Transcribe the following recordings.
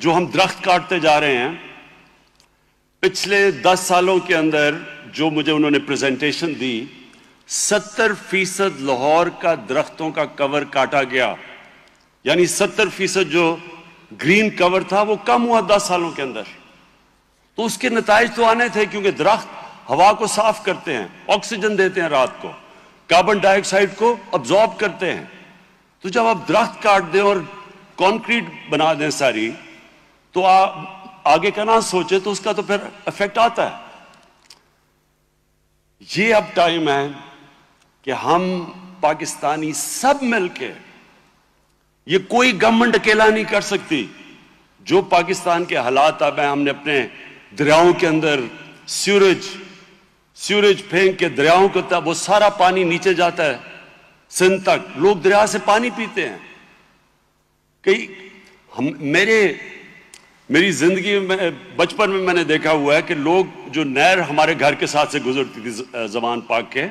جو ہم درخت کاٹتے جا رہے ہیں، پچھلے 10 سالوں کے اندر جو مجھے انہوں نے پریزنٹیشن دی، 70% لاہور کا درختوں کا کور کاٹا گیا، یعنی 70% جو گرین کور تھا وہ کم ہوا 10 سالوں کے اندر. تو اس کے نتائج تو آنے تھے، کیونکہ درخت ہوا کو صاف کرتے ہیں، آکسیجن دیتے ہیں، رات کو کاربن ڈائی آکسائڈ کو ابزارب کرتے ہیں. تو جب آپ درخت کاٹ دیں اور کانکریٹ بنا دیں ساری، تو آپ آگے کا نہ سوچے تو اس کا تو پھر افیکٹ آتا ہے. یہ اب ٹائم ہے کہ ہم پاکستانی سب مل کے، یہ کوئی گورنمنٹ اکیلا نہیں کر سکتی. جو پاکستان کے حالات اب ہیں، ہم نے اپنے دریاؤں کے اندر سیوریج پھینک کے دریاؤں کو، تب وہ سارا پانی نیچے جاتا ہے سندھ تک، لوگ دریا سے پانی پیتے ہیں. میری زندگی میں بچپن میں نے دیکھا ہوا ہے کہ لوگ جو نہر ہمارے گھر کے ساتھ سے گزرتی تھی زمان پاک کے،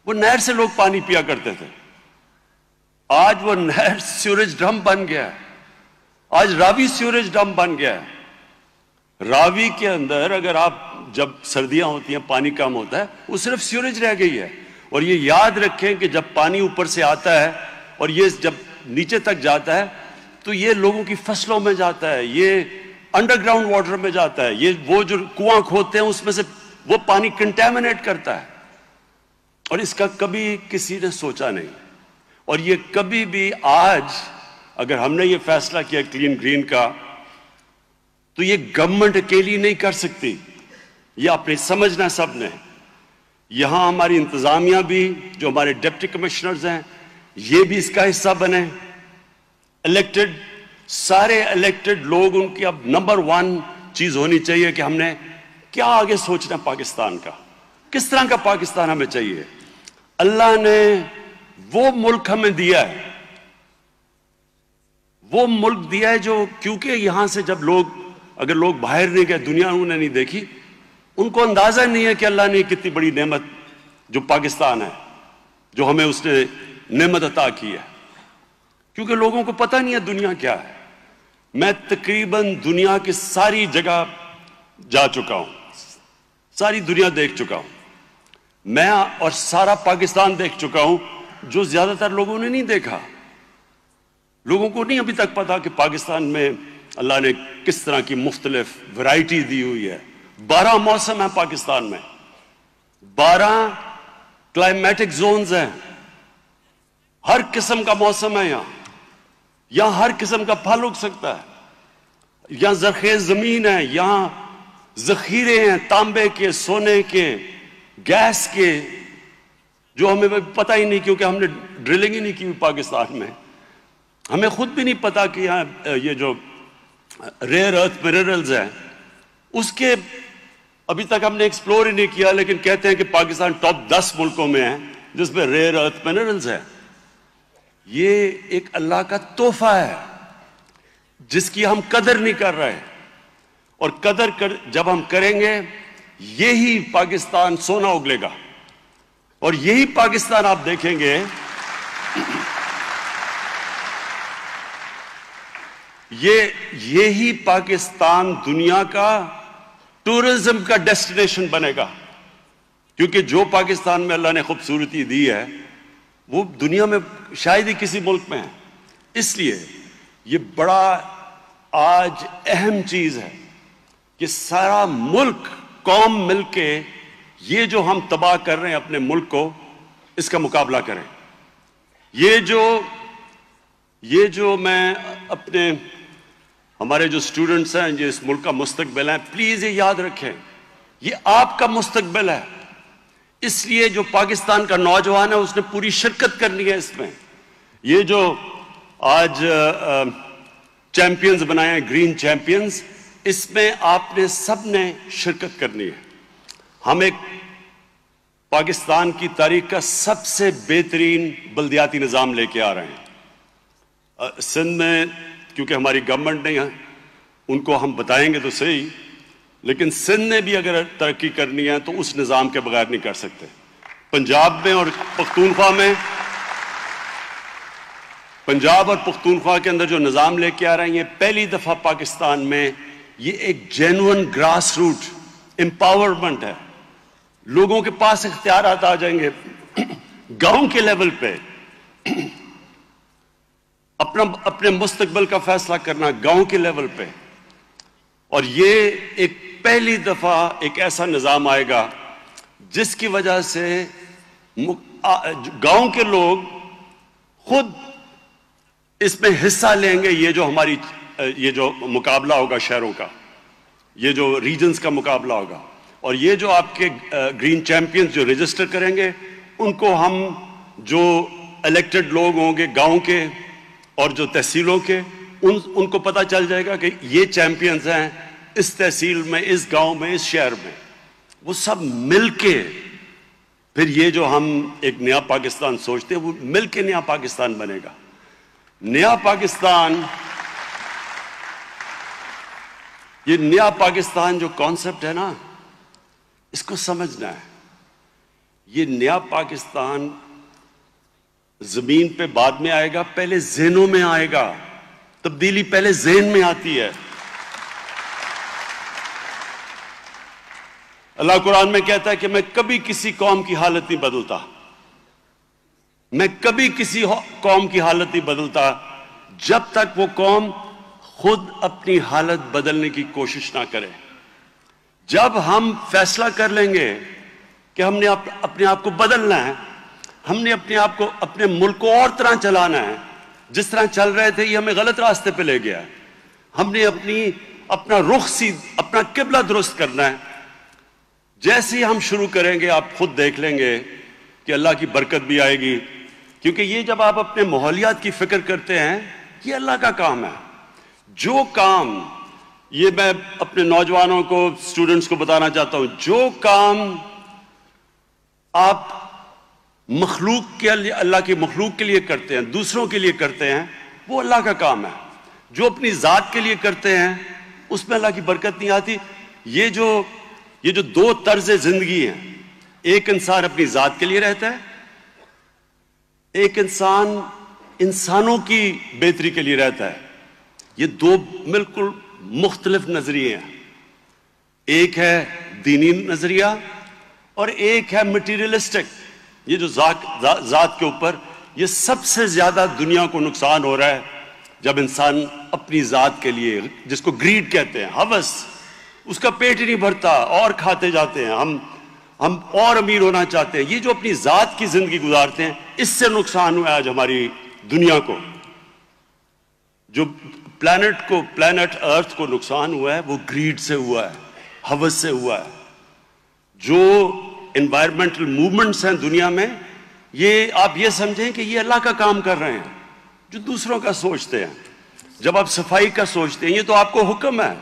وہ نہر سے لوگ پانی پیا کرتے تھے. آج وہ نہر سیوریج ڈرم بن گیا ہے، آج راوی سیوریج ڈرم بن گیا ہے. راوی کے اندر اگر آپ جب سردیاں ہوتی ہیں پانی کم ہوتا ہے، وہ صرف سیوریج رہ گئی ہے. اور یہ یاد رکھیں کہ جب پانی اوپر سے آتا ہے اور یہ جب نیچے تک جاتا ہے تو یہ لوگوں کی فصلوں میں جاتا ہے، یہ انڈر گراؤنڈ واٹر میں جاتا ہے، یہ وہ جو کنواں کھودتے ہیں اس میں سے وہ پانی کنٹامنیٹ کرتا ہے. اور اس کا کبھی کسی نے سوچا نہیں. اور یہ کبھی بھی آج اگر ہم نے یہ فیصلہ کیا کلین گرین کا، تو یہ گورنمنٹ اکیلی نہیں کر سکتی، یہ اپنے سمجھنا سب نے. یہاں ہماری انتظامیہ بھی، جو ہمارے ڈپٹی کمشنرز ہیں، یہ بھی اس کا حصہ بنے. الیکٹڈ، سارے الیکٹڈ لوگ، ان کی اب نمبر 1 چیز ہونی چاہیے کہ ہم نے کیا آگے سوچنا پاکستان کا، کس طرح کا پاکستان ہمیں چاہیے. اللہ نے وہ ملک ہمیں دیا ہے، وہ ملک دیا ہے جو، کیونکہ یہاں سے جب اگر لوگ باہر نہیں گئے، دنیا انہوں نے نہیں دیکھی، ان کو اندازہ نہیں ہے کہ اللہ نے کتنی بڑی نعمت جو پاکستان ہے، جو ہمیں اس نے نعمت عطا کی ہے. کیونکہ لوگوں کو پتہ نہیں ہے دنیا کیا ہے. میں تقریباً دنیا کی ساری جگہ جا چکا ہوں، ساری دنیا دیکھ چکا ہوں. میں اور سارا پاکستان دیکھ چکا ہوں، جو زیادہ تر لوگوں نے نہیں دیکھا. لوگوں کو نہیں ابھی تک پتا کہ پاکستان میں اللہ نے کس طرح کی مختلف ورائٹی دی ہوئی ہے. 12 موسم ہیں پاکستان میں، 12 کلائمیٹک زونز ہیں، ہر قسم کا موسم ہے یہاں ہر قسم کا پھل اگ سکتا ہے. یہاں زرخیز زمین ہے، یہاں ذخیرے ہیں تانبے کے، سونے کے، گیس کے، جو ہمیں پتہ ہی نہیں، کیونکہ ہم نے ڈرلنگ ہی نہیں کی پاکستان میں. ہمیں خود بھی نہیں پتا کہ یہاں یہ جو ریئر ارتھ منرلز ہیں، اس کے ابھی تک ہم نے ایکسپلور ہی نہیں کیا. لیکن کہتے ہیں کہ پاکستان ٹاپ 10 ملکوں میں ہے جس میں ریئر ارتھ منرلز ہیں. یہ ایک اللہ کا تحفہ ہے جس کی ہم قدر نہیں کر رہے. اور جب ہم کریں گے، یہی پاکستان سونا اگلے گا. اور یہی پاکستان آپ دیکھیں گے، یہی پاکستان دنیا کا ٹورزم کا ڈیسٹینیشن بنے گا. کیونکہ جو پاکستان میں اللہ نے خوبصورتی دی ہے، وہ دنیا میں شاید ہی کسی ملک میں ہے. اس لیے یہ بڑا آج اہم چیز ہے کہ سارا ملک، قوم مل کے یہ جو ہم تباہ کر رہے ہیں اپنے ملک کو، اس کا مقابلہ کریں. یہ جو میں اپنے ہمارے جو سٹوڈنٹس ہیں، جو اس ملک کا مستقبل ہیں، پلیز یہ یاد رکھیں، یہ آپ کا مستقبل ہے. اس لیے جو پاکستان کا نوجوان ہے، اس نے پوری شرکت کرنی ہے اس میں. یہ جو آج چیمپئنز بنائے ہیں، گرین چیمپئنز، اس میں آپ نے سب نے شرکت کرنی ہے. ہم ایک پاکستان کی تاریخ کا سب سے بہترین بلدیاتی نظام لے کے آ رہے ہیں. سندھ میں کیونکہ ہماری گورنمنٹ نہیں ہے، ان کو ہم بتائیں گے تو صحیح، لیکن سندھ نے بھی اگر ترقی کرنی ہے تو اس نظام کے بغیر نہیں کر سکتے. پنجاب میں اور پختونخوا میں پنجاب اور پختونخوا کے اندر جو نظام لے کے آ رہے ہیں، یہ پہلی دفعہ پاکستان میں یہ ایک جینوئن گراس روٹ امپاورمنٹ ہے. لوگوں کے پاس اختیارات آ جائیں گے گاؤں کے لیول پہ، اپنے مستقبل کا فیصلہ کرنا گاؤں کے لیول پہ. اور یہ ایک پہلی دفعہ ایک ایسا نظام آئے گا جس کی وجہ سے گاؤں کے لوگ خود اس میں حصہ لیں گے. یہ جو مقابلہ ہوگا شہروں کا، یہ جو ریجنز کا مقابلہ ہوگا، اور یہ جو آپ کے گرین چیمپئنز جو رجسٹر کریں گے، ان کو ہم جو الیکٹڈ لوگ ہوں گے گاؤں کے اور جو تحصیلوں کے، ان کو پتہ چل جائے گا کہ یہ چیمپئنز ہیں اس تحصیل میں، اس گاؤں میں، اس شہر میں. وہ سب مل کے پھر یہ جو ہم ایک نیا پاکستان سوچتے ہیں، وہ مل کے نیا پاکستان بنے گا. نیا پاکستان، یہ نیا پاکستان جو کانسیپٹ ہے نا، اس کو سمجھنا ہے. یہ نیا پاکستان زمین پہ بعد میں آئے گا، پہلے ذہنوں میں آئے گا. تبدیلی پہلے ذہن میں آتی ہے. اللہ قرآن میں کہتا ہے کہ میں کبھی کسی قوم کی حالت نہیں بدلتا، میں کبھی کسی قوم کی حالت نہیں بدلتا جب تک وہ قوم خود اپنی حالت بدلنے کی کوشش نہ کرے. جب ہم فیصلہ کر لیں گے کہ ہم نے اپنے آپ کو بدلنا ہے، ہم نے اپنے آپ کو، اپنے ملک کو اور طرح چلانا ہے، جس طرح چل رہے تھے یہ ہمیں غلط راستے پہ لے گیا ہے، ہم نے اپنا رخ اپنا قبلہ درست کرنا ہے. جیسے ہی ہم شروع کریں گے آپ خود دیکھ لیں گے کہ اللہ کی برکت بھی آئے گی. کیونکہ یہ جب آپ اپنے ماحولیات کی فکر کرتے ہیں، یہ اللہ کا کام ہے. جو کام، یہ میں اپنے نوجوانوں کو، اسٹوڈنٹس کو بتانا چاہتا ہوں، جو کام آپ مخلوق کے لیے، اللہ کی مخلوق کے لیے کرتے ہیں، دوسروں کے لیے کرتے ہیں، وہ اللہ کا کام ہے. جو اپنی ذات کے لیے کرتے ہیں اس میں اللہ کی برکت نہیں آتی. یہ جو دو طرز زندگی ہیں، ایک انسان اپنی ذات کے لیے رہتا ہے، ایک انسان انسانوں کی بہتری کے لیے رہتا ہے. یہ دو بالکل مختلف نظریے ہیں. ایک ہے دینی نظریہ اور ایک ہے مٹیریلسٹک. یہ جو ذات کے اوپر، یہ سب سے زیادہ دنیا کو نقصان ہو رہا ہے جب انسان اپنی ذات کے لیے، جس کو گریڈ کہتے ہیں، ہوس، اس کا پیٹ ہی نہیں بھرتا اور کھاتے جاتے ہیں. ہم اور امیر ہونا چاہتے ہیں. یہ جو اپنی ذات کی زندگی گزارتے ہیں، اس سے نقصان ہوا ہے آج ہماری دنیا کو. جو پلانٹ ارتھ کو نقصان ہوا ہے وہ گریڈ سے ہوا ہے، ہوس سے ہوا ہے. جو انوائرمنٹل موومنٹس ہیں دنیا میں، یہ آپ یہ سمجھیں کہ یہ اللہ کا کام کر رہے ہیں. جو دوسروں کا سوچتے ہیں، جب آپ صفائی کا سوچتے ہیں، یہ تو آپ کو حکم ہے.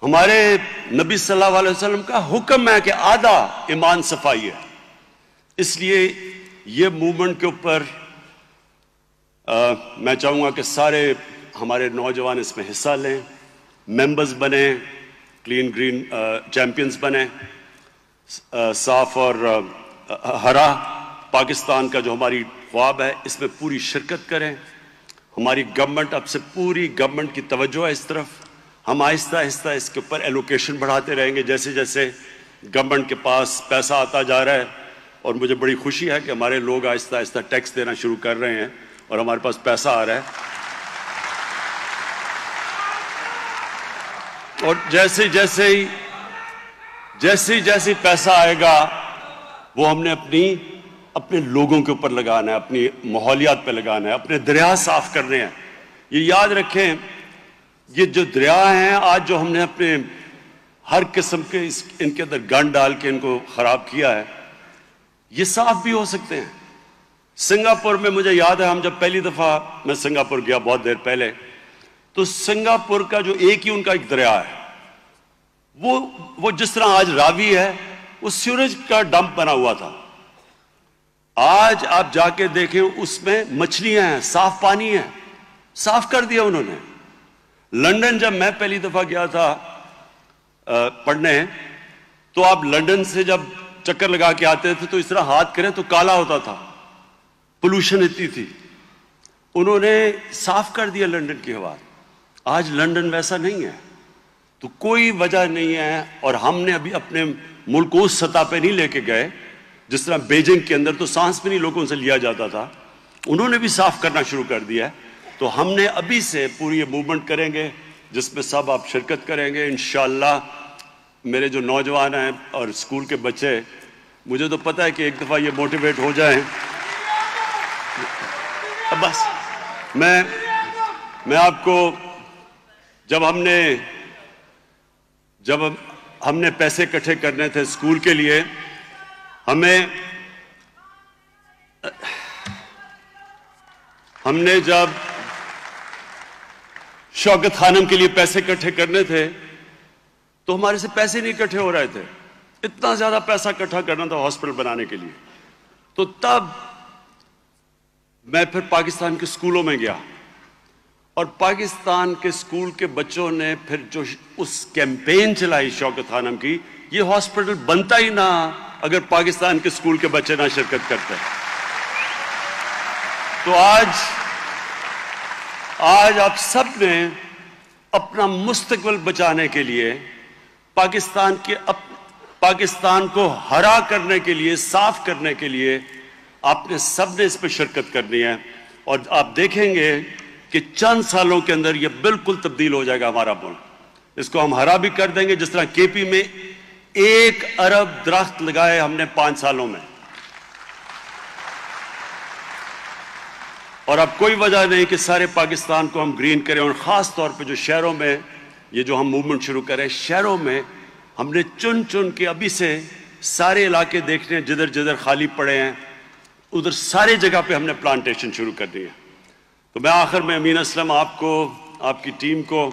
ہمارے نبی صلی اللہ علیہ وسلم کا حکم ہے کہ آدھا ایمان صفائی ہے. اس لیے یہ موومنٹ کے اوپر میں چاہوں گا کہ سارے ہمارے نوجوان اس میں حصہ لیں، ممبرز بنیں، کلین گرین چیمپئنز بنیں. صاف اور ہرا پاکستان کا جو ہماری خواب ہے، اس میں پوری شرکت کریں. ہماری گورنمنٹ، اب سے پوری گورنمنٹ کی توجہ ہے اس طرف. ہم آہستہ آہستہ اس کے اوپر ایلوکیشن بڑھاتے رہیں گے جیسے جیسے گورنمنٹ کے پاس پیسہ آتا جا رہا ہے. اور مجھے بڑی خوشی ہے کہ ہمارے لوگ آہستہ آہستہ ٹیکس دینا شروع کر رہے ہیں اور ہمارے پاس پیسہ آ رہا ہے. اور جیسے پیسہ آئے گا وہ ہم نے اپنے لوگوں کے اوپر لگانا ہے، اپنی ماحولیات پہ لگانا ہے، اپنے دریا صاف کرنے ہیں. یہ یاد رکھیں، یہ جو دریا ہیں آج جو ہم نے اپنے ہر قسم کے ان کے اندر گند ڈال کے ان کو خراب کیا ہے، یہ صاف بھی ہو سکتے ہیں. سنگاپور میں مجھے یاد ہے، ہم جب پہلی دفعہ میں سنگاپور گیا بہت دیر پہلے، تو سنگاپور کا جو ایک ہی ان کا ایک دریا ہے، وہ جس طرح آج راوی ہے، وہ سیوریج کا ڈمپ بنا ہوا تھا. آج آپ جا کے دیکھیں اس میں مچھلیاں ہیں، صاف پانی ہے، صاف کر دیا انہوں نے. لندن جب میں پہلی دفعہ گیا تھا پڑھنے، تو آپ لندن سے جب چکر لگا کے آتے تھے تو اس طرح ہاتھ کریں تو کالا ہوتا تھا، پولوشن اتنی تھی. انہوں نے صاف کر دیا لندن کی ہوا. آج لندن ویسا نہیں ہے. تو کوئی وجہ نہیں ہے. اور ہم نے ابھی اپنے ملک کو اس سطح پہ نہیں لے کے گئے جس طرح بیجنگ کے اندر تو سانس بھی نہیں لوگوں سے لیا جاتا تھا. انہوں نے بھی صاف کرنا شروع کر دیا ہے. تو ہم نے ابھی سے پوری یہ موومنٹ کریں گے جس میں سب آپ شرکت کریں گے انشاءاللہ. میرے جو نوجوان ہیں اور اسکول کے بچے, مجھے تو پتہ ہے کہ ایک دفعہ یہ موٹیویٹ ہو جائیں. بس میں آپ کو جب ہم نے پیسے اکٹھے کرنے تھے اسکول کے لیے, ہم نے جب شوکت خانم کے لیے پیسے اکٹھے کرنے تھے تو ہمارے سے پیسے نہیں اکٹھے ہو رہے تھے. اتنا زیادہ پیسہ اکٹھا کرنا تھا ہاسپٹل بنانے کے لیے. تو تب میں پھر پاکستان کے اسکولوں میں گیا اور پاکستان کے اسکول کے بچوں نے پھر جو اس کیمپین چلائی شوکت خانم کی, یہ ہاسپٹل بنتا ہی نہ اگر پاکستان کے اسکول کے بچے نہ شرکت کرتے. تو آج آپ سب نے اپنا مستقبل بچانے کے لیے پاکستان کو ہرا کرنے کے لیے, صاف کرنے کے لیے آپ نے سب نے اس پہ شرکت کرنی ہے. اور آپ دیکھیں گے کہ چند سالوں کے اندر یہ بالکل تبدیل ہو جائے گا ہمارا ملک. اس کو ہم ہرا بھی کر دیں گے. جس طرح کے پی میں 1 ارب درخت لگائے ہم نے 5 سالوں میں, اور اب کوئی وجہ نہیں کہ سارے پاکستان کو ہم گرین کریں. اور خاص طور پہ جو شہروں میں یہ جو ہم موومنٹ شروع کریں, شہروں میں ہم نے چن کے ابھی سے سارے علاقے دیکھنے ہیں جدھر جدھر خالی پڑے ہیں, ادھر سارے جگہ پہ ہم نے پلانٹیشن شروع کر دی ہے. تو میں آخر میں امین اسلم آپ کو, آپ کی ٹیم کو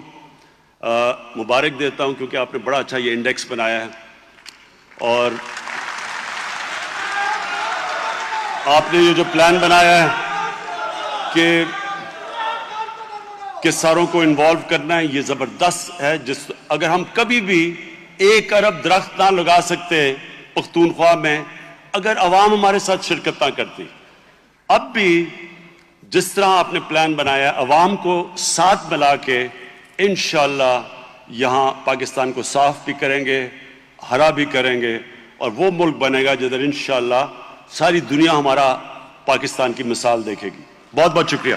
مبارک دیتا ہوں کیونکہ آپ نے بڑا اچھا یہ انڈیکس بنایا ہے اور آپ نے یہ جو پلان بنایا ہے کہ ساروں کو انوالو کرنا ہے, یہ زبردست ہے. اگر ہم کبھی بھی 1 ارب درخت نہ لگا سکتے پختونخوا میں اگر عوام ہمارے ساتھ شرکت نہ کرتی, اب بھی جس طرح آپ نے پلان بنایا عوام کو ساتھ ملا کے انشاءاللہ یہاں پاکستان کو صاف بھی کریں گے, ہرا بھی کریں گے, اور وہ ملک بنے گا جدھر انشاءاللہ ساری دنیا ہمارا پاکستان کی مثال دیکھے گی. بہت بہت شکریہ.